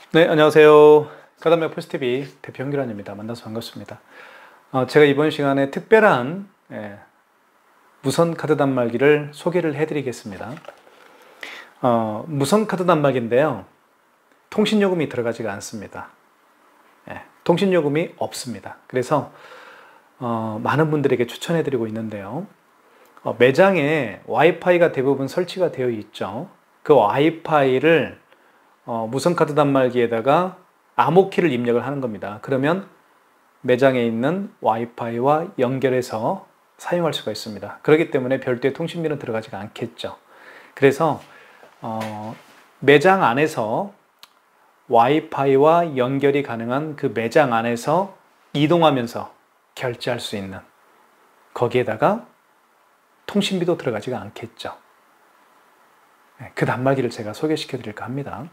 네, 안녕하세요. 카드단말기 폴스TV 대표 현기란입니다. 만나서 반갑습니다. 제가 이번 시간에 특별한 무선 카드 단말기를 소개를 해드리겠습니다. 무선 카드 단말기인데요. 통신요금이 들어가지가 않습니다. 통신요금이 없습니다. 그래서 많은 분들에게 추천해드리고 있는데요. 매장에 와이파이가 대부분 설치가 되어 있죠. 그 와이파이를 무선 카드 단말기에다가 암호키를 입력을 하는 겁니다. 그러면 매장에 있는 와이파이와 연결해서 사용할 수가 있습니다. 그렇기 때문에 별도의 통신비는 들어가지가 않겠죠. 그래서 매장 안에서 와이파이와 연결이 가능한 그 매장 안에서 이동하면서 결제할 수 있는, 거기에다가 통신비도 들어가지가 않겠죠. 그 단말기를 제가 소개시켜 드릴까 합니다.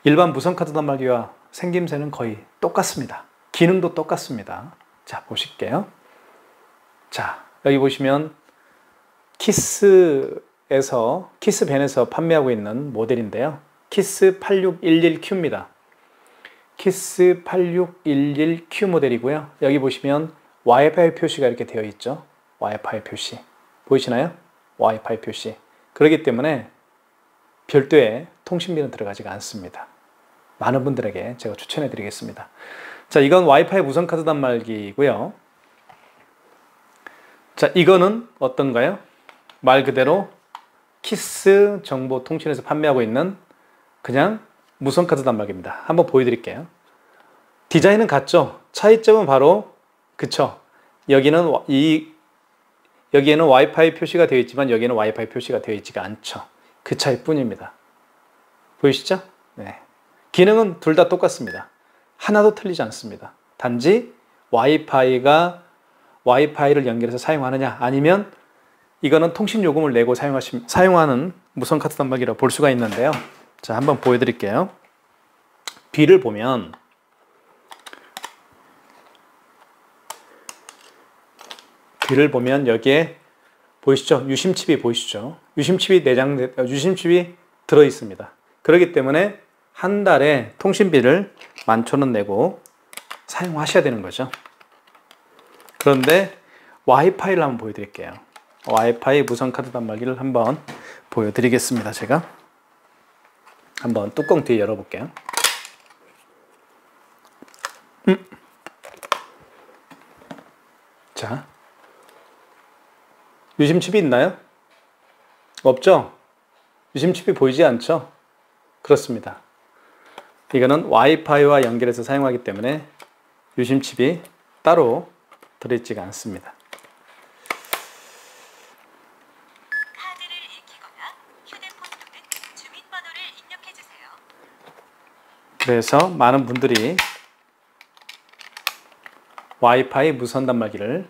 일반 무선 카드 단말기와 생김새는 거의 똑같습니다. 기능도 똑같습니다. 자, 보실게요. 자, 여기 보시면 키스밴에서 판매하고 있는 모델인데요. 키스 8611Q입니다. 키스 8611Q 모델이고요. 여기 보시면 와이파이 표시가 이렇게 되어 있죠. 와이파이 표시 보이시나요? 와이파이 표시. 그렇기 때문에 별도의 통신비는 들어가지가 않습니다. 많은 분들에게 제가 추천해 드리겠습니다. 자, 이건 와이파이 무선 카드 단말기이고요. 자, 이거는 어떤가요? 말 그대로 키스 정보통신에서 판매하고 있는 그냥 무선 카드 단말기입니다. 한번 보여드릴게요. 디자인은 같죠? 차이점은 바로 그쵸? 여기에는 와이파이 표시가 되어 있지만 여기에는 와이파이 표시가 되어 있지가 않죠. 그 차이뿐입니다. 보이시죠? 네. 기능은 둘 다 똑같습니다. 하나도 틀리지 않습니다. 단지 와이파이를 연결해서 사용하느냐, 아니면 이거는 통신 요금을 내고 사용하는 무선 카드 단말기라고 볼 수가 있는데요. 자, 한번 보여드릴게요. 뒤를 보면 여기에 보이시죠? 유심칩이 보이시죠? 유심칩이 들어 있습니다. 그렇기 때문에 한 달에 통신비를 11,000원 내고 사용하셔야 되는 거죠. 그런데 와이파이를 한번 보여드릴게요. 와이파이 무선 카드 단말기를 한번 보여드리겠습니다. 제가 한번 뚜껑 뒤에 열어볼게요. 자, 유심칩이 있나요? 없죠? 유심칩이 보이지 않죠? 그렇습니다. 이거는 와이파이와 연결해서 사용하기 때문에 유심칩이 따로 들어있지가 않습니다. 카드를 읽히거나 휴대폰 또는 주민번호를 입력해주세요. 그래서 많은 분들이 와이파이 무선 단말기를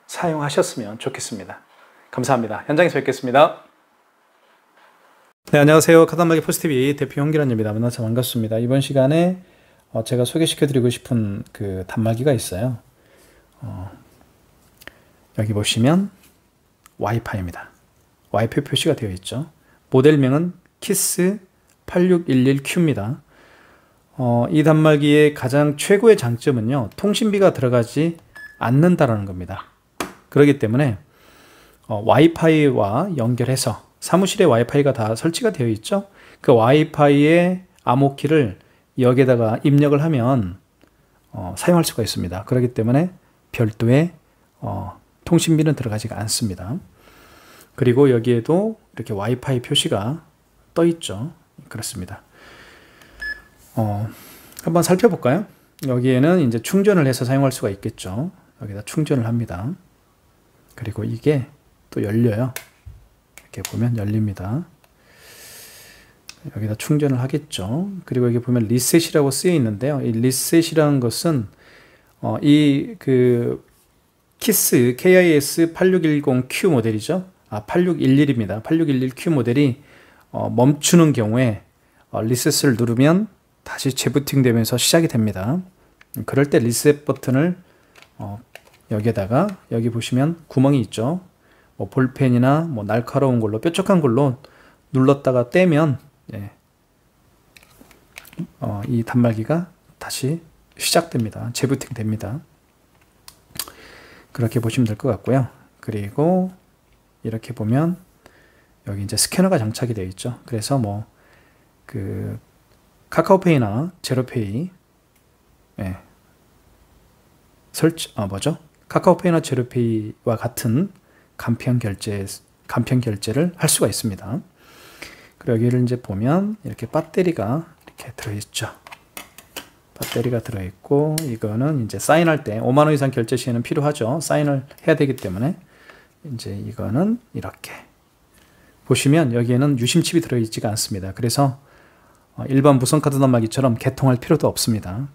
사용하셨으면 좋겠습니다. 감사합니다. 현장에서 뵙겠습니다. 네, 안녕하세요. 카드단말기 폴스TV 대표 현기란입니다. 만나서 반갑습니다. 이번 시간에 제가 소개시켜드리고 싶은 그 단말기가 있어요. 여기 보시면 와이파이입니다. 와이파이 표시가 되어 있죠. 모델명은 키스 8611Q입니다. 이 단말기의 가장 최고의 장점은요, 통신비가 들어가지 않는다라는 겁니다. 그렇기 때문에 와이파이와 연결해서, 사무실에 와이파이가 다 설치가 되어 있죠. 그 와이파이의 암호키를 여기에다가 입력을 하면 사용할 수가 있습니다. 그렇기 때문에 별도의 통신비는 들어가지가 않습니다. 그리고 여기에도 이렇게 와이파이 표시가 떠 있죠. 그렇습니다. 한번 살펴볼까요? 여기에는 이제 충전을 해서 사용할 수가 있겠죠. 여기다 충전을 합니다. 그리고 이게 또 열려요. 이렇게 보면 열립니다. 여기다 충전을 하겠죠. 그리고 여기 보면 리셋이라고 쓰여 있는데요. 이 리셋이라는 것은 이 키스 KIS 8610Q 모델이죠. 8611입니다. 8611Q 모델이 멈추는 경우에 리셋을 누르면 다시 재부팅 되면서 시작이 됩니다. 그럴 때 리셋 버튼을 여기에다가, 여기 보시면 구멍이 있죠. 뭐 볼펜이나 뭐 날카로운 걸로, 뾰족한 걸로 눌렀다가 떼면 이 단말기가 다시 시작됩니다. 재부팅 됩니다. 그렇게 보시면 될 것 같고요. 그리고 이렇게 보면 여기 이제 스캐너가 장착이 되어 있죠. 그래서 뭐 그 카카오페이나 제로페이 카카오페이나 제로페이와 같은 간편 결제를 할 수가 있습니다. 그리고 여기를 이제 보면 이렇게 배터리가 이렇게 들어있죠. 배터리가 들어있고, 이거는 이제 사인할 때 5만 원 이상 결제 시에는 필요하죠. 사인을 해야 되기 때문에 이제 이거는 이렇게 보시면 여기에는 유심칩이 들어있지가 않습니다. 그래서 일반 무선카드 단말기처럼 개통할 필요도 없습니다.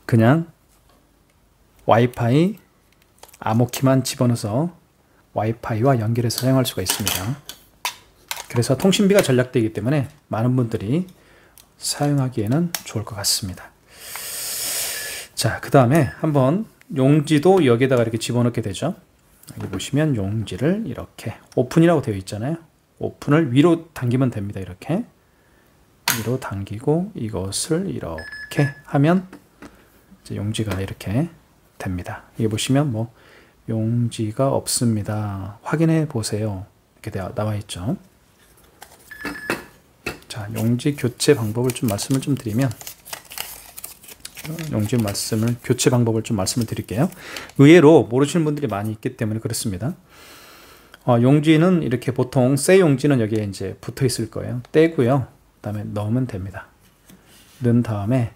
그냥 와이파이 암호키만 집어넣어서 와이파이와 연결해서 사용할 수가 있습니다. 그래서 통신비가 절약되기 때문에 많은 분들이 사용하기에는 좋을 것 같습니다. 자, 그 다음에 한번 용지도 여기에다가 이렇게 집어넣게 되죠. 여기 보시면 용지를 이렇게 오픈이라고 되어 있잖아요. 오픈을 위로 당기면 됩니다. 이렇게 위로 당기고 이것을 이렇게 하면 이제 용지가 이렇게 됩니다. 여기 보시면 뭐 용지가 없습니다. 확인해 보세요. 이렇게 나와 있죠. 자, 용지 교체 방법을 좀 말씀을 좀 드리면, 교체 방법을 좀 말씀을 드릴게요. 의외로 모르시는 분들이 많이 있기 때문에 그렇습니다. 용지는 이렇게 보통 새 용지는 여기에 이제 붙어 있을 거예요. 떼고요. 그 다음에 넣으면 됩니다. 넣은 다음에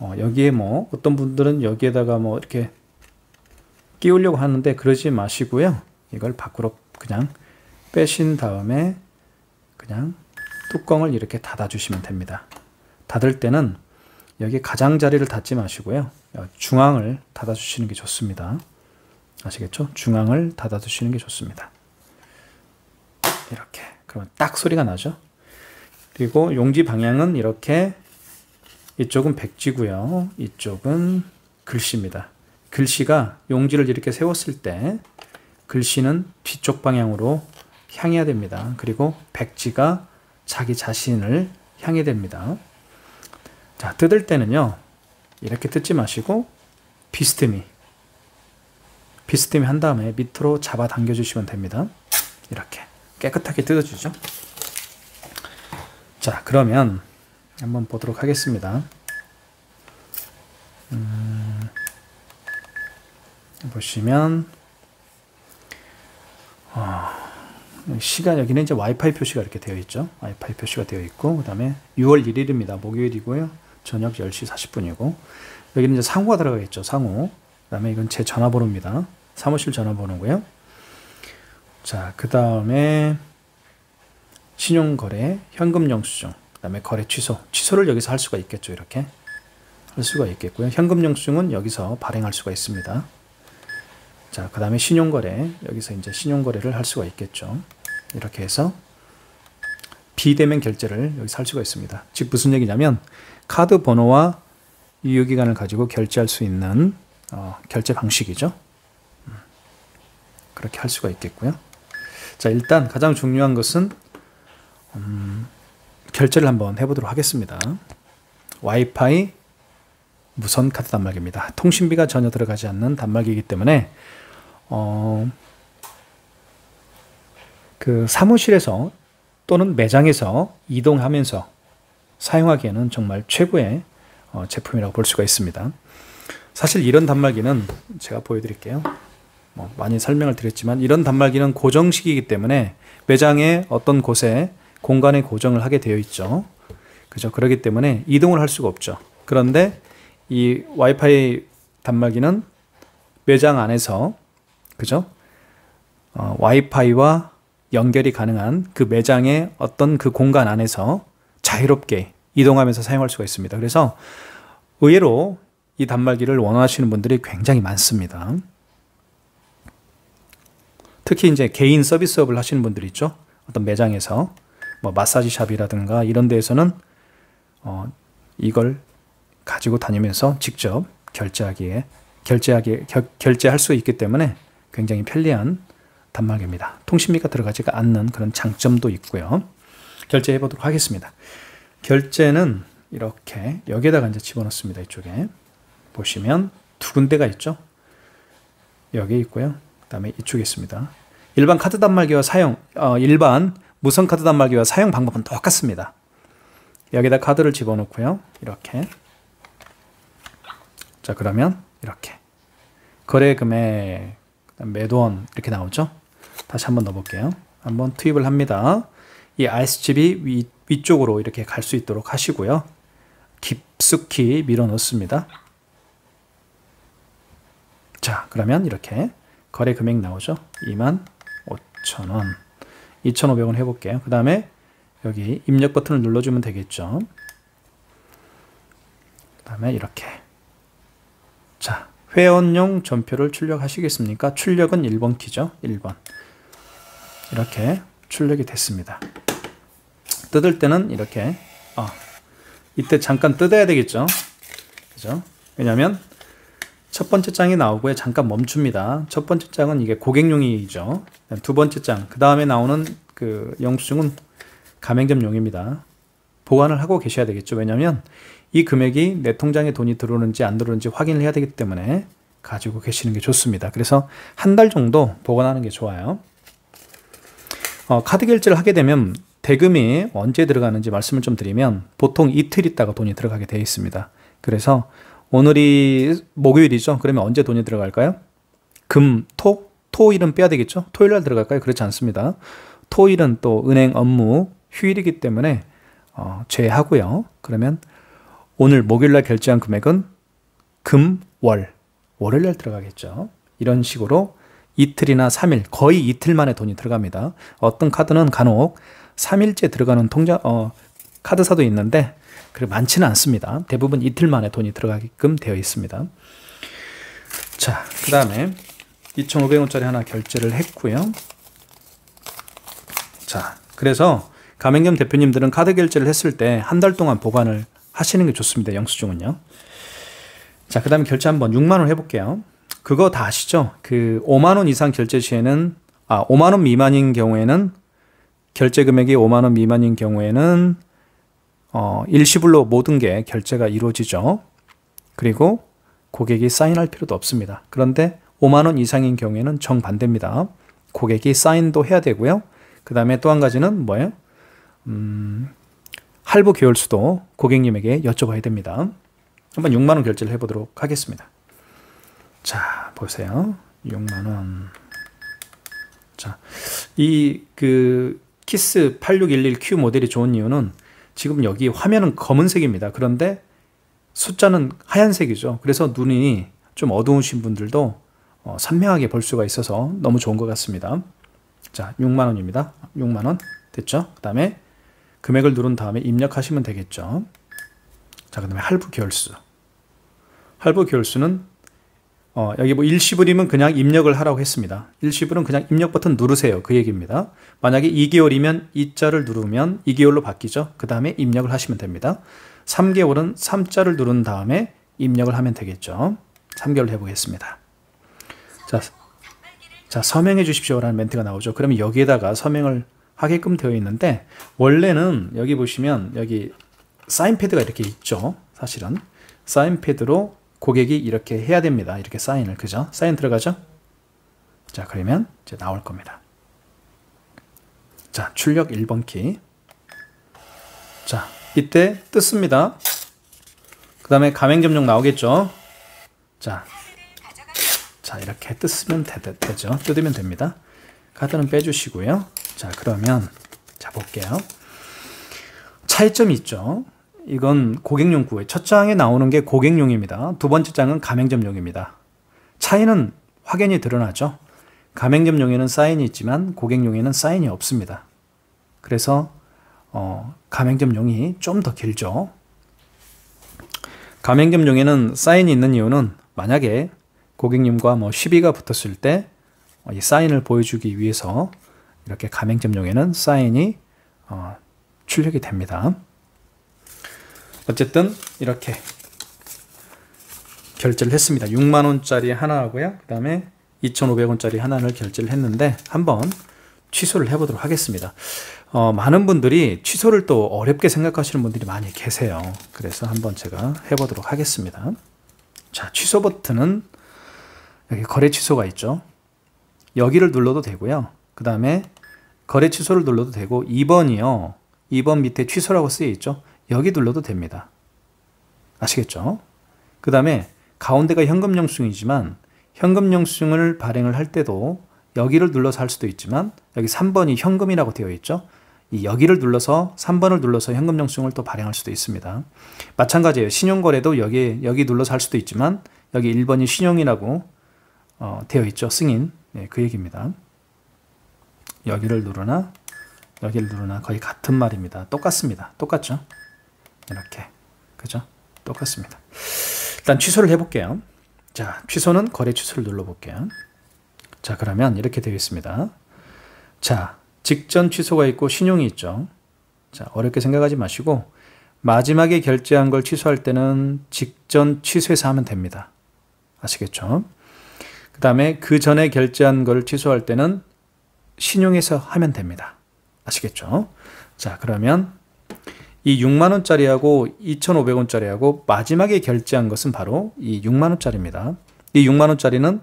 여기에 뭐 어떤 분들은 여기에다가 뭐 이렇게 끼우려고 하는데 그러지 마시고요. 이걸 밖으로 그냥 빼신 다음에 그냥 뚜껑을 이렇게 닫아 주시면 됩니다. 닫을 때는 여기 가장자리를 닫지 마시고요. 중앙을 닫아 주시는 게 좋습니다. 아시겠죠? 중앙을 닫아 주시는 게 좋습니다. 이렇게. 그러면 딱 소리가 나죠? 그리고 용지 방향은 이렇게, 이쪽은 백지고요. 이쪽은 글씨입니다. 글씨가 용지를 이렇게 세웠을 때 글씨는 뒤쪽 방향으로 향해야 됩니다. 그리고 백지가 자기 자신을 향해 됩니다. 자, 뜯을 때는요, 이렇게 뜯지 마시고 비스듬히 한 다음에 밑으로 잡아 당겨 주시면 됩니다. 이렇게 깨끗하게 뜯어주죠. 자, 그러면 한번 보도록 하겠습니다. 보시면 시간, 여기는 이제 와이파이 표시가 이렇게 되어 있죠. 와이파이 표시가 되어 있고, 그 다음에 6월 1일입니다. 목요일이고요. 저녁 10시 40분이고, 여기는 이제 상호가 들어가 있죠. 상호. 그 다음에 이건 제 전화번호입니다. 사무실 전화번호고요. 자, 그 다음에 신용거래, 현금 영수증, 그 다음에 거래 취소를 여기서 할 수가 있겠죠. 이렇게 할 수가 있겠고요. 현금 영수증은 여기서 발행할 수가 있습니다. 자, 그 다음에 신용거래, 여기서 이제 신용거래를 할 수가 있겠죠. 이렇게 해서 비대면 결제를 여기서 할 수가 있습니다. 즉 무슨 얘기냐면 카드 번호와 유효기간을 가지고 결제할 수 있는 결제 방식이죠. 그렇게 할 수가 있겠고요. 자, 일단 가장 중요한 것은 결제를 한번 해보도록 하겠습니다. 와이파이 무선 카드 단말기입니다. 통신비가 전혀 들어가지 않는 단말기이기 때문에 그 사무실에서 또는 매장에서 이동하면서 사용하기에는 정말 최고의 제품이라고 볼 수가 있습니다. 사실 이런 단말기는 제가 보여드릴게요. 많이 설명을 드렸지만 이런 단말기는 고정식이기 때문에 매장의 어떤 곳에 공간에 고정을 하게 되어 있죠. 그죠? 그렇기 때문에 이동을 할 수가 없죠. 그런데 이 와이파이 단말기는 매장 안에서, 그죠? 와이파이와 연결이 가능한 그 매장의 어떤 그 공간 안에서 자유롭게 이동하면서 사용할 수가 있습니다. 그래서 의외로 이 단말기를 원하시는 분들이 굉장히 많습니다. 특히 이제 개인 서비스업을 하시는 분들이 있죠. 어떤 매장에서 뭐 마사지 샵이라든가 이런 데에서는 이걸 가지고 다니면서 직접 결제할 수 있기 때문에 굉장히 편리한 단말기입니다. 통신비가 들어가지가 않는 그런 장점도 있고요. 결제해 보도록 하겠습니다. 결제는 이렇게 여기에다가 이제 집어넣습니다. 이쪽에 보시면 두 군데가 있죠. 여기 있고요. 그 다음에 이쪽에 있습니다. 일반 카드 단말기와 일반 무선 카드 단말기와 사용 방법은 똑같습니다. 여기다 카드를 집어넣고요. 이렇게. 자, 그러면 이렇게 거래 금액, 매도원 이렇게 나오죠. 다시 한번 넣어볼게요. 한번 투입을 합니다. 이 RSGB 위쪽으로 이렇게 갈 수 있도록 하시고요. 깊숙이 밀어 넣습니다. 자, 그러면 이렇게 거래 금액 나오죠. 25,000원, 2,500원 해볼게요. 그 다음에 여기 입력 버튼을 눌러주면 되겠죠. 그 다음에 이렇게. 자, 회원용 전표를 출력하시겠습니까? 출력은 1번 키죠. 1번. 이렇게 출력이 됐습니다. 뜯을 때는 이렇게, 이때 잠깐 뜯어야 되겠죠. 그죠? 왜냐면 첫 번째 장이 나오고요. 잠깐 멈춥니다. 첫 번째 장은 이게 고객용이죠. 두 번째 장, 그 다음에 나오는 그 영수증은 가맹점용입니다. 보관을 하고 계셔야 되겠죠. 왜냐하면 이 금액이 내 통장에 돈이 들어오는지 안 들어오는지 확인을 해야 되기 때문에 가지고 계시는 게 좋습니다. 그래서 한 달 정도 보관하는 게 좋아요. 카드 결제를 하게 되면 대금이 언제 들어가는지 말씀을 좀 드리면 보통 이틀 있다가 돈이 들어가게 되어 있습니다. 그래서 오늘이 목요일이죠. 그러면 언제 돈이 들어갈까요? 금, 토? 토일은 빼야 되겠죠? 토요일 날 들어갈까요? 그렇지 않습니다. 토일은 또 은행 업무 휴일이기 때문에 제하고요. 그러면 오늘 목요일 날 결제한 금액은 금, 월, 월요일 날 들어가겠죠. 이런 식으로 이틀이나 3일, 거의 이틀 만에 돈이 들어갑니다. 어떤 카드는 간혹 3일째 들어가는 카드사도 있는데 그렇게 많지는 않습니다. 대부분 이틀 만에 돈이 들어가게끔 되어 있습니다. 자, 그 다음에 2,500원짜리 하나 결제를 했고요. 자, 그래서 가맹점 대표님들은 카드 결제를 했을 때 한 달 동안 보관을 하시는 게 좋습니다. 영수증은요. 자, 그 다음에 결제 한번 6만원 해볼게요. 그거 다 아시죠? 그 5만원 이상 결제 시에는 5만원 미만인 경우에는 결제 금액이 5만원 미만인 경우에는 일시불로 모든 게 결제가 이루어지죠. 그리고 고객이 사인할 필요도 없습니다. 그런데 5만원 이상인 경우에는 정반대입니다. 고객이 사인도 해야 되고요. 그 다음에 또 한 가지는 뭐예요? 할부 계열수도 고객님에게 여쭤봐야 됩니다. 한번 6만원 결제를 해보도록 하겠습니다. 자, 보세요. 6만원. 자, 키스 8611Q 모델이 좋은 이유는 지금 여기 화면은 검은색입니다. 그런데 숫자는 하얀색이죠. 그래서 눈이 좀 어두우신 분들도 선명하게 볼 수가 있어서 너무 좋은 것 같습니다. 자, 6만원입니다. 6만원 됐죠? 그 다음에 금액을 누른 다음에 입력하시면 되겠죠. 자, 그 다음에 할부 계열수. 할부 계열수는 여기 뭐 일시불이면 그냥 입력을 하라고 했습니다. 일시불은 그냥 입력 버튼 누르세요. 그 얘기입니다. 만약에 2개월이면 2자를 누르면 2개월로 바뀌죠. 그 다음에 입력을 하시면 됩니다. 3개월은 3자를 누른 다음에 입력을 하면 되겠죠. 3개월 해보겠습니다. 자, 서명해 주십시오라는 멘트가 나오죠. 그러면 여기에다가 서명을 하게끔 되어 있는데 원래는 여기 보시면 여기 사인패드가 이렇게 있죠. 사실은 사인패드로 고객이 이렇게 해야 됩니다. 이렇게 사인을, 그죠? 사인 들어가죠? 자, 그러면 이제 나올 겁니다. 자, 출력 1번 키. 자, 이때 뜯습니다. 그 다음에 가맹점용 나오겠죠? 자, 이렇게 뜯으면 되죠. 뜯으면 됩니다. 카드는 빼주시고요. 자, 그러면 자, 볼게요. 차이점이 있죠. 이건 고객용 구에 첫 장에 나오는 게 고객용입니다. 두 번째 장은 가맹점용입니다. 차이는 확연히 드러나죠. 가맹점용에는 사인이 있지만 고객용에는 사인이 없습니다. 그래서 가맹점용이 좀 더 길죠. 가맹점용에는 사인이 있는 이유는 만약에 고객님과 시비가 붙었을 때 이 사인을 보여주기 위해서 이렇게 가맹점용에는 사인이 출력이 됩니다. 어쨌든 이렇게 결제를 했습니다. 6만원짜리 하나 하고요. 그 다음에 2,500원짜리 하나를 결제를 했는데 한번 취소를 해보도록 하겠습니다. 많은 분들이 취소를 또 어렵게 생각하시는 분들이 많이 계세요. 그래서 한번 제가 해보도록 하겠습니다. 자, 취소 버튼은 여기 거래 취소가 있죠. 여기를 눌러도 되고요. 그 다음에 거래 취소를 눌러도 되고 2번이요. 2번 밑에 취소라고 쓰여 있죠. 여기 눌러도 됩니다. 아시겠죠? 그 다음에 가운데가 현금 영수증이지만 현금 영수증을 발행을 할 때도 여기를 눌러서 할 수도 있지만 여기 3번이 현금이라고 되어 있죠. 이 여기를 눌러서 3번을 눌러서 현금 영수증을 또 발행할 수도 있습니다. 마찬가지예요. 신용거래도 여기 눌러서 할 수도 있지만 여기 1번이 신용이라고 되어 있죠. 승인. 네, 그 얘기입니다. 여기를 누르나 여기를 누르나 거의 같은 말입니다. 똑같습니다. 똑같죠? 이렇게. 그죠? 똑같습니다. 일단 취소를 해볼게요. 자, 취소는 거래 취소를 눌러볼게요. 자, 그러면 이렇게 되어 있습니다. 자, 직전 취소가 있고 신용이 있죠. 자, 어렵게 생각하지 마시고 마지막에 결제한 걸 취소할 때는 직전 취소해서 하면 됩니다. 아시겠죠? 그 다음에 그 전에 결제한 걸 취소할 때는 신용해서 하면 됩니다. 아시겠죠? 자, 그러면 이 6만원짜리하고 2,500원짜리하고 마지막에 결제한 것은 바로 이 6만원짜리입니다. 이 6만원짜리는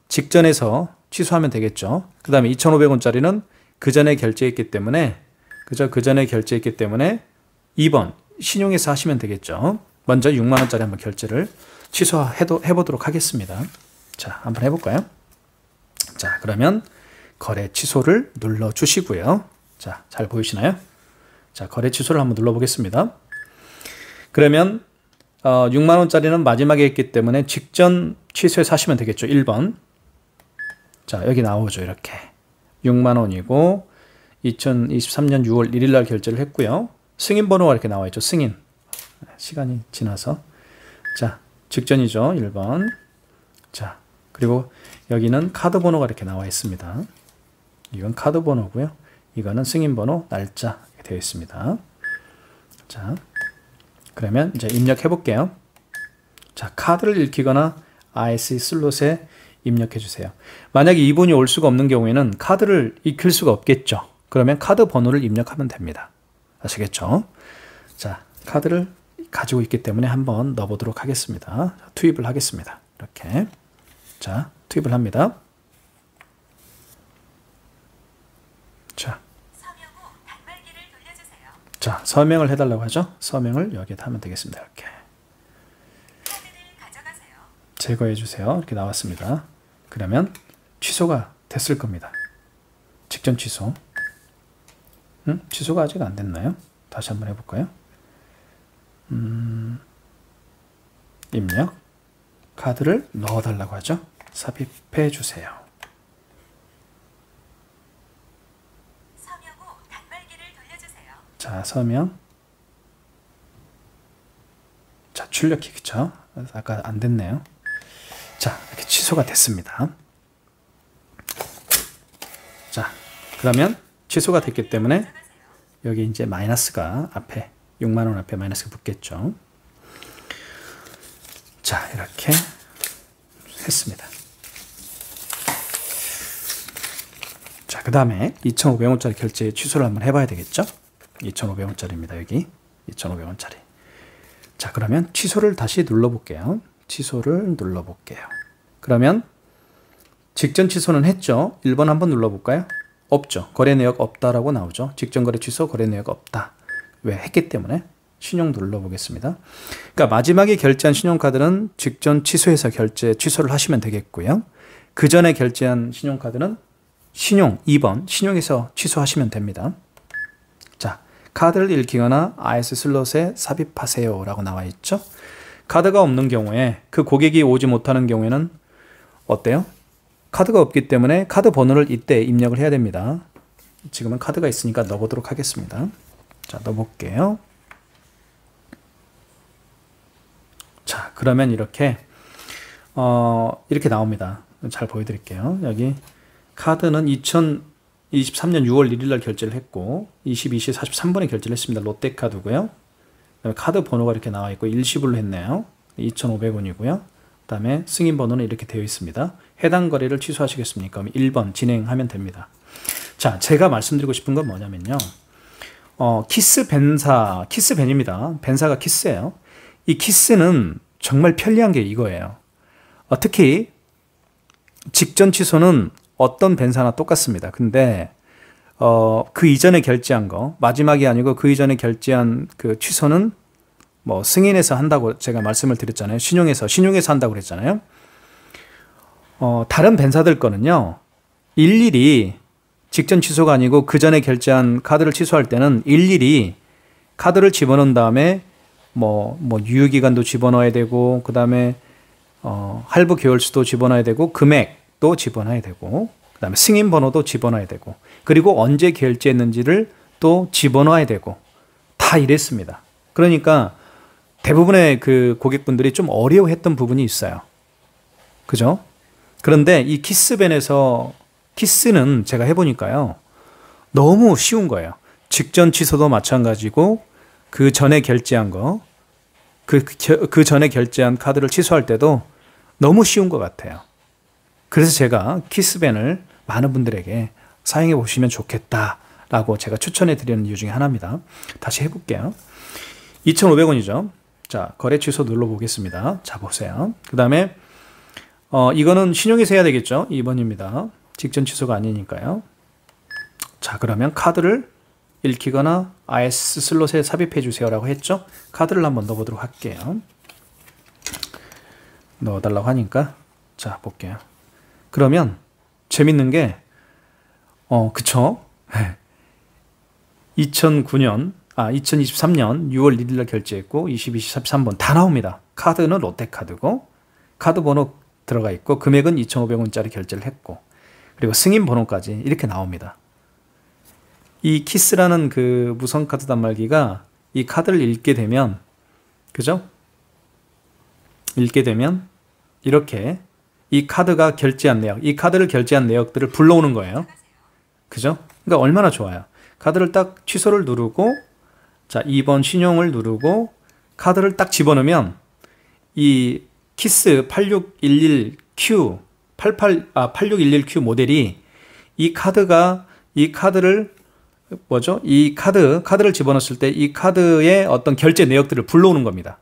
직전에서 취소하면 되겠죠. 그 다음에 2,500원짜리는 그 전에 결제했기 때문에 그 전에 결제했기 때문에 2번 신용해서 하시면 되겠죠. 먼저 6만원짜리 한번 결제를 취소해보도록 하겠습니다. 자, 한번 해볼까요? 자, 그러면 거래 취소를 눌러 주시고요. 자, 잘 보이시나요? 자, 거래 취소를 한번 눌러보겠습니다. 그러면 6만원짜리는 마지막에 했기 때문에 직전 취소해서 하시면 되겠죠. 1번. 자, 여기 나오죠. 이렇게 6만원이고 2023년 6월 1일 날 결제를 했고요. 승인 번호가 이렇게 나와 있죠. 승인. 시간이 지나서. 자, 직전이죠. 1번. 자, 그리고 여기는 카드 번호가 이렇게 나와 있습니다. 이건 카드 번호고요. 이거는 승인 번호, 날짜 이렇게 되어 있습니다. 자, 그러면 이제 입력해 볼게요. 자, 카드를 읽히거나 IC 슬롯에 입력해 주세요. 만약에 이분이 올 수가 없는 경우에는 카드를 익힐 수가 없겠죠. 그러면 카드 번호를 입력하면 됩니다. 아시겠죠? 자, 카드를 가지고 있기 때문에 한번 넣어보도록 하겠습니다. 투입을 하겠습니다. 이렇게. 자, 투입을 합니다. 자, 자, 서명을 해달라고 하죠. 서명을 여기에 하면 되겠습니다. 이렇게. 제거해 주세요. 이렇게 나왔습니다. 그러면 취소가 됐을 겁니다. 직전 취소. 취소가 아직 안 됐나요? 다시 한번 해볼까요? 입력. 카드를 넣어달라고 하죠. 삽입해 주세요. 서명 후 단말기를 돌려주세요. 자, 서명. 자, 출력키, 그쵸? 아까 안 됐네요. 자, 이렇게 취소가 됐습니다. 자, 그러면 취소가 됐기 때문에 여기 이제 마이너스가 앞에 6만원 앞에 마이너스가 붙겠죠. 자, 이렇게 했습니다. 자, 그 다음에 2,500원짜리 결제 취소를 한번 해봐야 되겠죠. 2,500원짜리입니다. 여기 2,500원짜리. 자, 그러면 취소를 다시 눌러볼게요. 취소를 눌러볼게요. 그러면 직전 취소는 했죠. 1번 한번 눌러볼까요? 없죠. 거래 내역 없다라고 나오죠. 직전 거래 취소, 거래 내역 없다. 왜? 했기 때문에. 신용 눌러보겠습니다. 그러니까 마지막에 결제한 신용카드는 직전 취소해서 결제 취소를 하시면 되겠고요. 그 전에 결제한 신용카드는 신용 2번 신용해서 취소하시면 됩니다. 자, 카드를 읽히거나 IS 슬롯에 삽입하세요 라고 나와 있죠. 카드가 없는 경우에 그 고객이 오지 못하는 경우에는 어때요? 카드가 없기 때문에 카드 번호를 이때 입력을 해야 됩니다. 지금은 카드가 있으니까 넣어보도록 하겠습니다. 자, 넣어볼게요. 자, 그러면 이렇게 이렇게 나옵니다. 잘 보여드릴게요. 여기 카드는 2023년 6월 1일 날 결제를 했고 22시 43분에 결제를 했습니다. 롯데카드고요. 카드 번호가 이렇게 나와 있고 일시불로 했네요. 2,500원이고요. 그 다음에 승인 번호는 이렇게 되어 있습니다. 해당 거래를 취소하시겠습니까? 그럼 1번 진행하면 됩니다. 자, 제가 말씀드리고 싶은 건 뭐냐면요. 키스벤입니다. 벤사가 키스예요. 이 키스는 정말 편리한 게 이거예요. 특히 직전 취소는 어떤 벤사나 똑같습니다. 근데 그 이전에 결제한 거, 마지막이 아니고 그 이전에 결제한 그 취소는 뭐 승인해서 한다고 제가 말씀을 드렸잖아요. 신용해서 한다고 그랬잖아요. 다른 벤사들 거는요, 일일이 직전 취소가 아니고 그 전에 결제한 카드를 취소할 때는 일일이 카드를 집어넣은 다음에 뭐 유효기간도 집어넣어야 되고, 그 다음에 할부 개월수도 집어넣어야 되고, 금액도 집어넣어야 되고, 그 다음에 승인 번호도 집어넣어야 되고, 그리고 언제 결제했는지를 또 집어넣어야 되고, 다 이랬습니다. 그러니까 대부분의 그 고객분들이 좀 어려워했던 부분이 있어요. 그죠? 그런데 이 키스벤에서 키스는 제가 해보니까요, 너무 쉬운 거예요. 직전 취소도 마찬가지고, 그 전에 결제한 거, 그 전에 결제한 카드를 취소할 때도 너무 쉬운 것 같아요. 그래서 제가 키스벤을 많은 분들에게 사용해 보시면 좋겠다라고 제가 추천해 드리는 이유 중에 하나입니다. 다시 해볼게요. 2,500원이죠. 자, 거래 취소 눌러보겠습니다. 자, 보세요. 그 다음에 이거는 신용해서 해야 되겠죠. 2번입니다. 직전 취소가 아니니까요. 자, 그러면 카드를 읽히거나 IS 슬롯에 삽입해 주세요라고 했죠. 카드를 한번 넣어보도록 할게요. 넣어달라고 하니까 자, 볼게요. 그러면 재밌는 게 그쵸? 2023년 6월 1일날 결제했고 2223번 다 나옵니다. 카드는 롯데카드고 카드 번호 들어가 있고 금액은 2,500원짜리 결제를 했고, 그리고 승인 번호까지 이렇게 나옵니다. 이 키스라는 그 무선 카드 단말기가 이 카드를 읽게 되면, 그죠? 읽게 되면 이렇게 이 카드가 결제한 내역, 이 카드를 결제한 내역들을 불러오는 거예요. 그죠? 그러니까 얼마나 좋아요. 카드를 딱 취소를 누르고, 자, 2번 신용을 누르고 카드를 딱 집어넣으면 이 키스 8611Q 8611Q 모델이 이 카드를 뭐죠? 이 카드를 집어넣었을 때 이 카드의 어떤 결제 내역들을 불러오는 겁니다.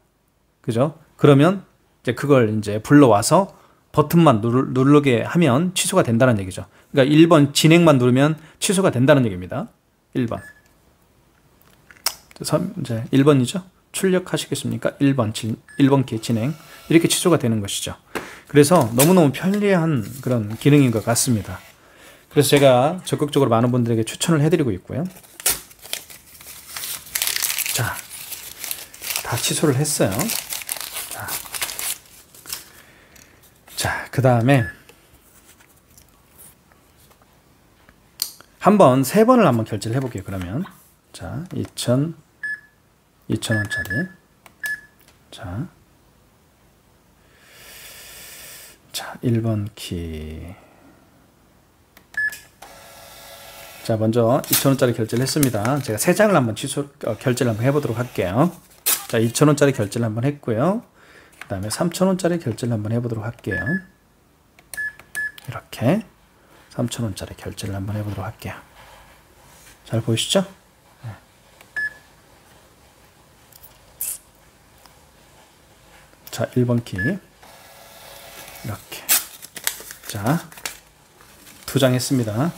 그죠? 그러면 이제 그걸 이제 불러와서 버튼만 누르게 하면 취소가 된다는 얘기죠. 그러니까 1번 진행만 누르면 취소가 된다는 얘기입니다. 1번. 이제 1번이죠. 출력하시겠습니까? 1번 키 진행. 이렇게 취소가 되는 것이죠. 그래서 너무너무 편리한 그런 기능인 것 같습니다. 그래서 제가 적극적으로 많은 분들에게 추천을 해드리고 있고요. 자, 다 취소를 했어요. 자, 그 다음에 세 번을 한번 결제를 해볼게요. 그러면 자, 2,000원짜리 자, 1번 키. 자, 먼저 2,000원짜리 결제를 했습니다. 제가 3장을 한번 결제를 한번 해보도록 할게요. 자, 2,000원짜리 결제를 한번 했고요. 그 다음에 3,000원짜리 결제를 한번 해보도록 할게요. 이렇게 3,000원짜리 결제를 한번 해보도록 할게요. 잘 보이시죠? 네. 자, 1번 키 이렇게, 자, 2장 했습니다.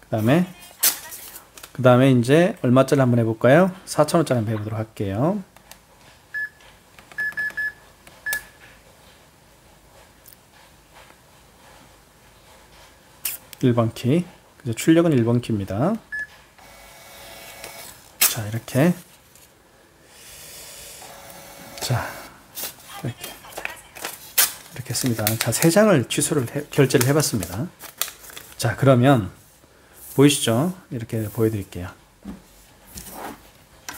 그 다음에 이제 얼마짜리 한번 해볼까요? 4,000원짜리 한번 해보도록 할게요. (1번) 키. 그래서 출력은 1번 키입니다. 자, 이렇게, 자, 이렇게 했습니다. 자, 3장을 결제를 해봤습니다. 자, 그러면 보이시죠? 이렇게 보여드릴게요.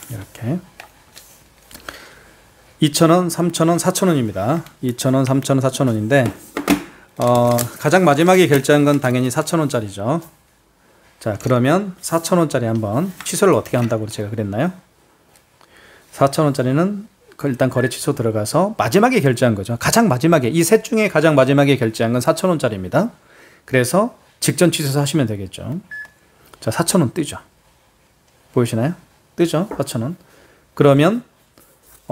이렇게 2,000원, 3,000원, 4,000원입니다. 2,000원, 3,000원, 4,000원인데 가장 마지막에 결제한 건 당연히 4,000원짜리죠. 자, 그러면 4,000원짜리 한번 취소를 어떻게 한다고 제가 그랬나요? 4,000원짜리는 일단 거래 취소 들어가서 마지막에 결제한 거죠. 가장 마지막에, 이 셋 중에 가장 마지막에 결제한 건 4,000원짜리입니다. 그래서 직전 취소해서 하시면 되겠죠. 자, 4,000원 뜨죠. 보이시나요? 뜨죠? 4,000원. 그러면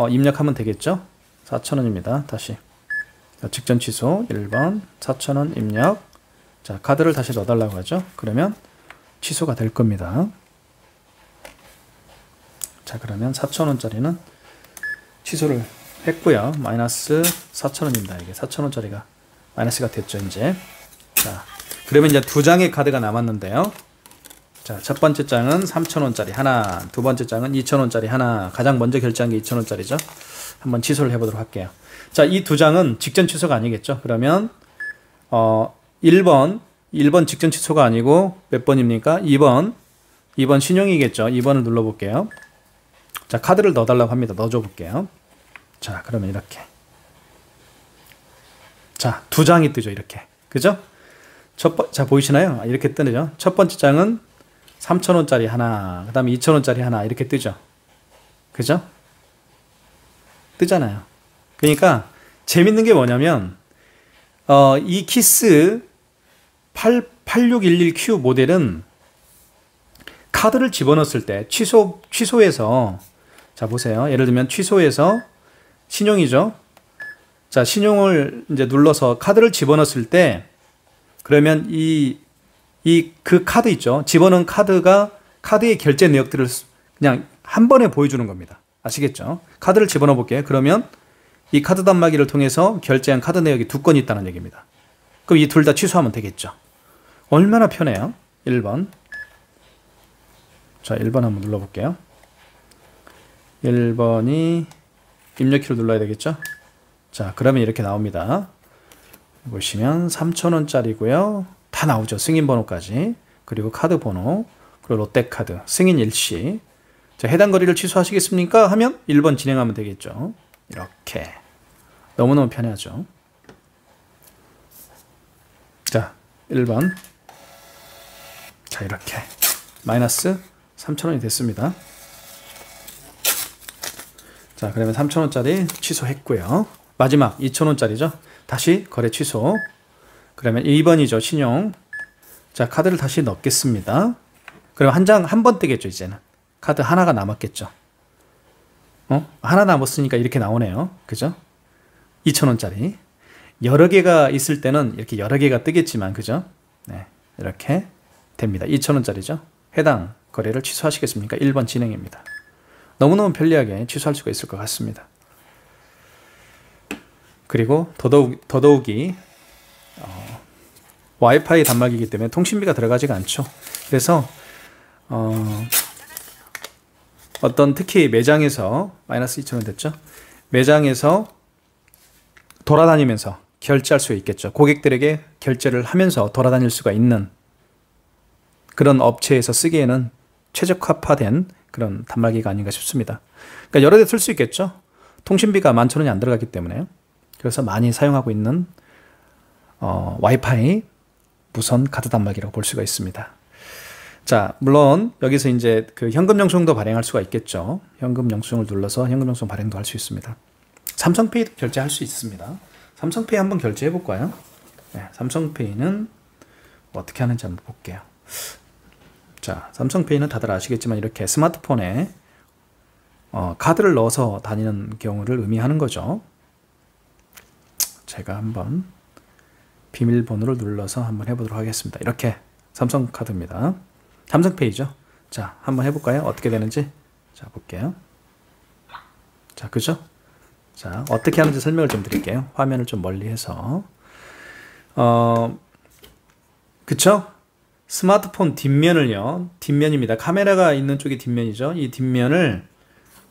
입력하면 되겠죠? 4,000원입니다. 다시. 자, 직전 취소 1번 4,000원 입력. 자, 카드를 다시 넣어달라고 하죠. 그러면 취소가 될 겁니다. 자, 그러면 4,000원짜리는 취소를 했고요. 마이너스 4,000원입니다. 이게 4,000원짜리가 마이너스가 됐죠, 이제. 자, 그러면 이제 두 장의 카드가 남았는데요. 자, 첫 번째 장은 3,000원짜리 하나, 두 번째 장은 2,000원짜리 하나. 가장 먼저 결제한 게 2,000원짜리죠. 한번 취소를 해보도록 할게요. 자, 이 두 장은 직전 취소가 아니겠죠. 그러면 1번 직전 취소가 아니고 몇 번입니까? 2번 신용이겠죠. 2번을 눌러볼게요. 자, 카드를 넣어달라고 합니다. 넣어줘 볼게요. 자, 그러면 이렇게. 자, 두 장이 뜨죠. 이렇게. 그죠? 자, 보이시나요? 이렇게 뜨죠. 첫 번째 장은 3,000원짜리 하나, 그 다음에 2,000원짜리 하나, 이렇게 뜨죠. 그죠? 뜨잖아요. 그러니까, 재밌는 게 뭐냐면, 이 키스 8611Q 모델은 카드를 집어넣었을 때, 취소해서, 자, 보세요. 예를 들면, 취소해서, 신용이죠. 자, 신용을 이제 눌러서 카드를 집어넣었을 때, 그러면 그 카드 있죠. 집어넣은 카드가 카드의 결제 내역들을 그냥 한 번에 보여주는 겁니다. 아시겠죠? 카드를 집어넣어 볼게요. 그러면 이 카드 단말기를 통해서 결제한 카드 내역이 두 건이 있다는 얘기입니다. 그럼 이 둘 다 취소하면 되겠죠. 얼마나 편해요? 1번. 자, 1번 한번 눌러볼게요. 1번이 입력키를 눌러야 되겠죠? 자, 그러면 이렇게 나옵니다. 보시면 3,000원짜리고요. 다 나오죠. 승인 번호까지. 그리고 카드 번호. 그리고 롯데카드. 승인 일시. 자, 해당 거리를 취소하시겠습니까? 하면 1번 진행하면 되겠죠. 이렇게. 너무너무 편하죠. 자, 1번. 자, 이렇게. 마이너스 3,000원이 됐습니다. 자, 그러면 3,000원짜리 취소했고요. 마지막 2,000원짜리죠. 다시 거래 취소. 그러면 2번이죠. 신용. 자, 카드를 다시 넣겠습니다. 그럼 한 번 뜨겠죠. 이제는. 카드 하나가 남았겠죠. 하나 남았으니까 이렇게 나오네요. 그죠? 2,000원짜리. 여러 개가 있을 때는 이렇게 여러 개가 뜨겠지만, 그죠? 네, 이렇게 됩니다. 2,000원짜리죠. 해당 거래를 취소하시겠습니까? 1번 진행입니다. 너무너무 편리하게 취소할 수가 있을 것 같습니다. 그리고 더더욱이 와이파이 단말기이기 때문에 통신비가 들어가지가 않죠. 그래서 어떤 특히 매장에서 마이너스 2,000원 됐죠. 매장에서 돌아다니면서 결제할 수 있겠죠. 고객들에게 결제를 하면서 돌아다닐 수가 있는 그런 업체에서 쓰기에는 최적화된 그런 단말기가 아닌가 싶습니다. 그러니까 여러 대 쓸 수 있겠죠. 통신비가 11,000원이 안 들어가기 때문에요. 그래서 많이 사용하고 있는 와이파이 무선 카드 단말기라고 볼 수가 있습니다. 자, 물론 여기서 이제 그 현금 영수증도 발행할 수가 있겠죠. 현금 영수증을 눌러서 현금 영수증 발행도 할 수 있습니다. 삼성페이도 결제할 수 있습니다. 삼성페이 한번 결제해 볼까요? 네, 삼성페이는 어떻게 하는지 한번 볼게요. 자, 삼성페이는 다들 아시겠지만 이렇게 스마트폰에 카드를 넣어서 다니는 경우를 의미하는 거죠. 제가 한번 비밀번호를 눌러서 한번 해보도록 하겠습니다. 이렇게 삼성카드입니다. 삼성페이죠. 자, 한번 해볼까요? 어떻게 되는지. 자, 볼게요. 자, 그죠? 자, 어떻게 하는지 설명을 좀 드릴게요. 화면을 좀 멀리해서. 그쵸? 스마트폰 뒷면을요. 뒷면입니다. 카메라가 있는 쪽이 뒷면이죠. 이 뒷면을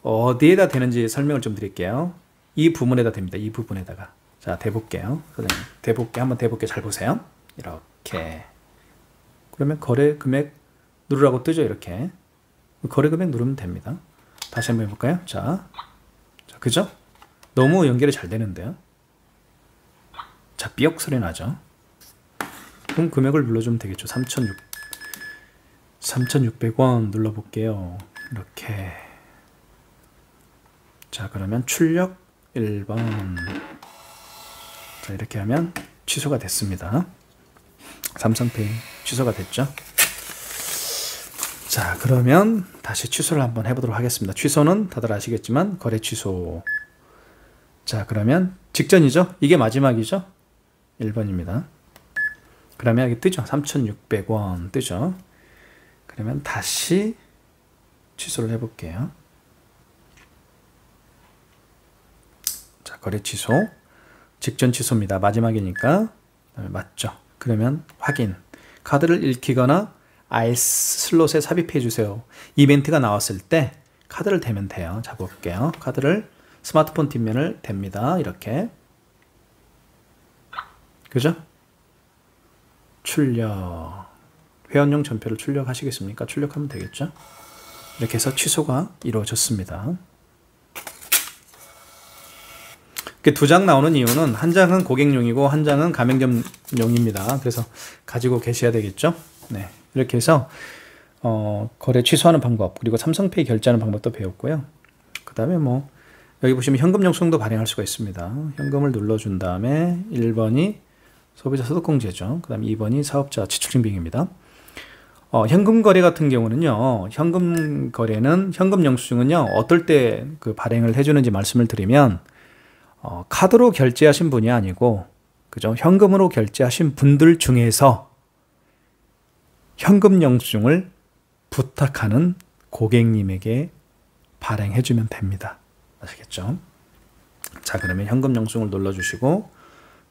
어디에다 대는지 설명을 좀 드릴게요. 이 부분에다 됩니다. 이 부분에다가. 자, 대볼게요. 선생님, 한번 대볼게요. 잘 보세요. 이렇게. 그러면 거래 금액 누르라고 뜨죠. 이렇게. 거래 금액 누르면 됩니다. 다시 한번 해볼까요? 자, 그죠? 너무 연결이 잘 되는데요. 자, 삐옥 소리 나죠? 그럼 금액을 눌러주면 되겠죠. 3,600원 눌러볼게요. 이렇게. 자, 그러면 출력 1번. 자, 이렇게 하면 취소가 됐습니다. 삼성페이 취소가 됐죠. 자, 그러면 다시 취소를 한번 해보도록 하겠습니다. 취소는 다들 아시겠지만 거래 취소. 자, 그러면 직전이죠? 이게 마지막이죠? 1번입니다. 그러면 여기 뜨죠? 3,600원 뜨죠? 그러면 다시 취소를 해볼게요. 자, 거래 취소. 직전 취소입니다. 마지막이니까. 맞죠? 그러면 확인. 카드를 읽히거나 IS 슬롯에 삽입해 주세요. 이벤트가 나왔을 때 카드를 대면 돼요. 자, 볼게요. 카드를 스마트폰 뒷면을 댑니다. 이렇게. 그죠? 출력. 회원용 전표를 출력하시겠습니까? 출력하면 되겠죠? 이렇게 해서 취소가 이루어졌습니다. 두 장 나오는 이유는 한 장은 고객용이고 한 장은 가맹점용입니다. 그래서 가지고 계셔야 되겠죠? 네. 이렇게 해서 거래 취소하는 방법, 그리고 삼성페이 결제하는 방법도 배웠고요. 그 다음에 뭐 여기 보시면 현금 영수증도 발행할 수가 있습니다. 현금을 눌러준 다음에 1번이 소비자 소득공제죠. 그 다음에 2번이 사업자 지출증빙입니다. 현금 거래 같은 경우는요, 현금 거래는 현금 영수증은요, 어떨 때 그 발행을 해주는지 말씀을 드리면, 카드로 결제하신 분이 아니고, 그죠? 현금으로 결제하신 분들 중에서 현금 영수증을 부탁하는 고객님에게 발행해주면 됩니다. 아시겠죠? 자, 그러면 현금 영수증을 눌러주시고,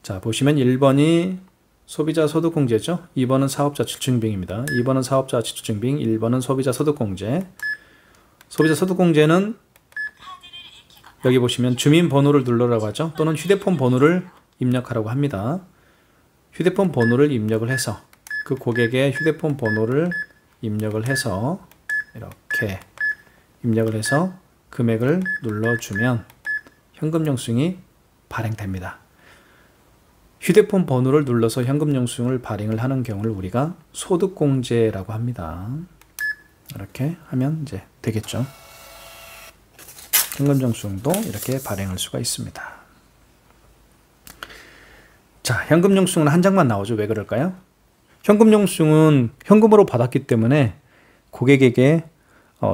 자, 보시면 1번이 소비자 소득공제죠. 2번은 사업자 지출증빙입니다. 2번은 사업자 지출증빙, 1번은 소비자 소득공제. 소비자 소득공제는 여기 보시면 주민번호를 눌러라고 하죠. 또는 휴대폰 번호를 입력하라고 합니다. 휴대폰 번호를 입력을 해서 그 고객의 휴대폰 번호를 입력을 해서 이렇게 입력을 해서 금액을 눌러주면 현금 영수증이 발행됩니다. 휴대폰 번호를 눌러서 현금 영수증을 발행을 하는 경우를 우리가 소득공제라고 합니다. 이렇게 하면 이제 되겠죠. 현금 영수증도 이렇게 발행할 수가 있습니다. 자, 현금 영수증은 한 장만 나오죠. 왜 그럴까요? 현금 영수증은 현금으로 받았기 때문에 고객에게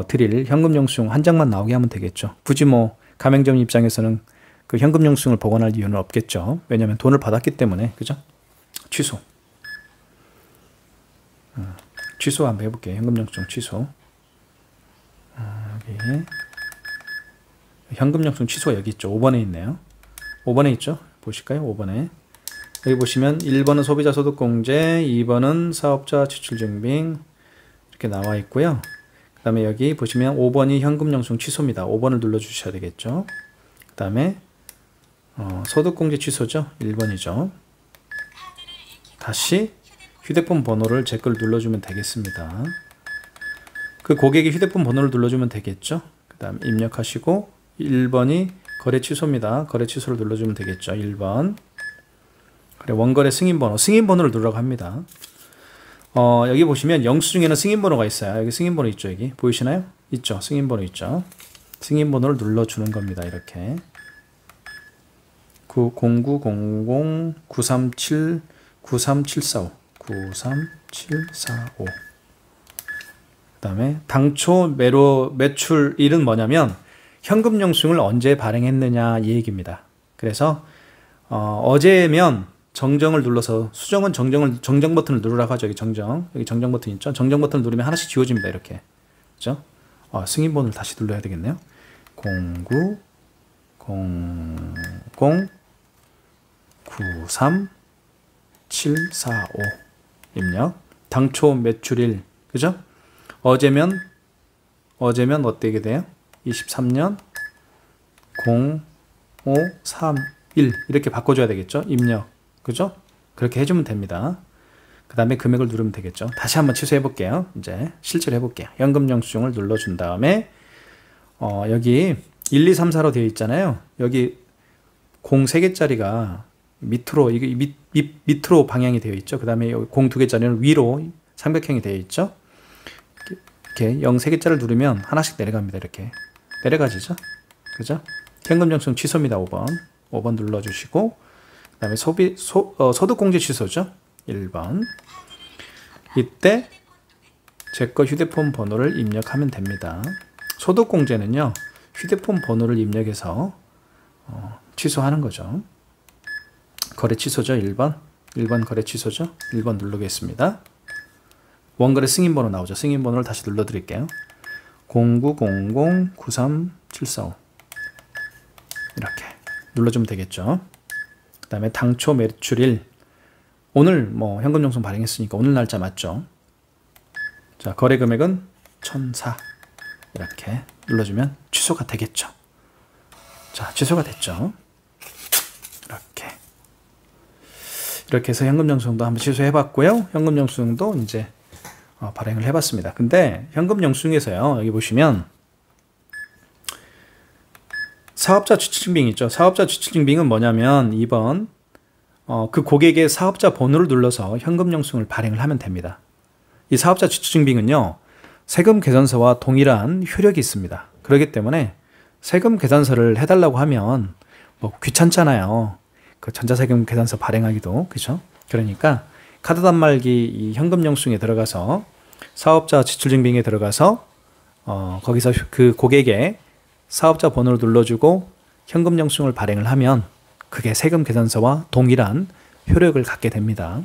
드릴 현금 영수증 한 장만 나오게 하면 되겠죠. 굳이 뭐 가맹점 입장에서는 그 현금 영수증을 보관할 이유는 없겠죠. 왜냐하면 돈을 받았기 때문에. 그죠? 취소. 취소 한번 해볼게요. 현금 영수증 취소. 여기 현금 영수증 취소 여기 있죠. 5번에 있네요. 5번에 있죠. 보실까요? 5번에. 여기 보시면 1번은 소비자 소득공제, 2번은 사업자 지출증빙 이렇게 나와 있고요. 그 다음에 여기 보시면 5번이 현금 영수증 취소입니다. 5번을 눌러주셔야 되겠죠. 그 다음에 소득공제 취소죠. 1번이죠. 다시 휴대폰 번호를 제 걸 눌러주면 되겠습니다. 그 고객의 휴대폰 번호를 눌러주면 되겠죠. 그 다음 입력하시고 1번이 거래 취소입니다. 거래 취소를 눌러주면 되겠죠. 1번. 그래, 원거래 승인번호. 승인번호를 누르라고 합니다. 여기 보시면 영수증에는 승인번호가 있어요. 여기 승인번호 있죠. 여기 보이시나요? 있죠. 승인번호 있죠. 승인번호를 눌러주는 겁니다. 이렇게 0900-937-93745 93745. 그 다음에 당초 매출일은 뭐냐면 현금 영수증을 언제 발행했느냐 이 얘기입니다. 그래서 어제면 정정을 눌러서 수정은 정정 버튼을 누르라고 하죠. 여기 정정 버튼 있죠. 정정 버튼을 누르면 하나씩 지워집니다. 이렇게. 그죠? 승인번호를 다시 눌러야 되겠네요. 0900-93745 입력. 당초 매출일. 그죠? 어제면 어떻게 돼요? 23년 0531 이렇게 바꿔줘야 되겠죠? 입력. 그죠? 그렇게 해주면 됩니다. 그 다음에 금액을 누르면 되겠죠. 다시 한번 취소해 볼게요. 이제 실제로 해볼게요. 현금 영수증을 눌러준 다음에 여기 1, 2, 3, 4로 되어 있잖아요. 여기 03개짜리가 밑으로 이게 밑으로 방향이 되어 있죠. 그 다음에 02개짜리는 위로 삼각형이 되어 있죠. 이렇게 03개짜리를 누르면 하나씩 내려갑니다. 이렇게 내려가지죠. 그죠? 현금 영수증 취소입니다. 5번 눌러주시고 그 다음에 소득공제 취소죠. 1번. 이때 제 거 휴대폰 번호를 입력하면 됩니다. 소득공제는요, 휴대폰 번호를 입력해서 취소하는 거죠. 거래 취소죠. 1번. 1번 거래 취소죠. 1번 누르겠습니다. 원거래 승인번호 나오죠. 승인번호를 다시 눌러드릴게요. 0900-93-745 이렇게 눌러주면 되겠죠. 그 다음에 당초 매출일, 오늘 뭐 현금영수증 발행했으니까 오늘 날짜 맞죠. 자, 거래 금액은 1,004 이렇게 눌러주면 취소가 되겠죠. 자, 취소가 됐죠. 이렇게 해서 현금영수증도 한번 취소해봤고요. 현금영수증도 이제 발행을 해봤습니다. 근데 현금영수증에서요, 여기 보시면 사업자 주출증빙 있죠. 사업자 주출증빙은 뭐냐면 2번 그 고객의 사업자 번호를 눌러서 현금영수증을 발행을 하면 됩니다. 이 사업자 주출증빙은요, 세금 계산서와 동일한 효력이 있습니다. 그렇기 때문에 세금 계산서를 해달라고 하면 뭐 귀찮잖아요. 그 전자세금 계산서 발행하기도, 그죠? 그러니까 카드 단말기 이 현금영수증에 들어가서 사업자 지출증빙에 들어가서 거기서 그 고객의 사업자 번호를 눌러주고 현금영수증을 발행을 하면 그게 세금 계산서와 동일한 효력을 갖게 됩니다.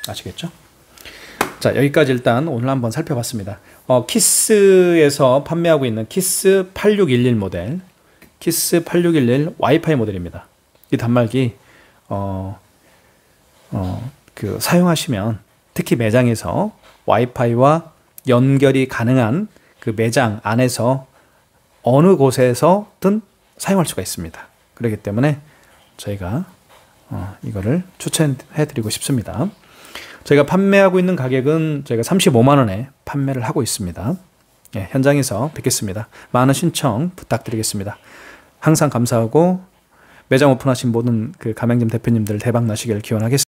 아시겠죠? 자, 여기까지 일단 오늘 한번 살펴봤습니다. 키스에서 판매하고 있는 키스 8611 모델, 키스 8611 와이파이 모델입니다. 이 단말기 사용하시면 특히 매장에서 와이파이와 연결이 가능한 그 매장 안에서 어느 곳에서든 사용할 수가 있습니다. 그렇기 때문에 저희가 이거를 추천해 드리고 싶습니다. 저희가 판매하고 있는 가격은 저희가 35만 원에 판매를 하고 있습니다. 예, 현장에서 뵙겠습니다. 많은 신청 부탁드리겠습니다. 항상 감사하고 매장 오픈하신 모든 그 가맹점 대표님들 대박 나시기를 기원하겠습니다.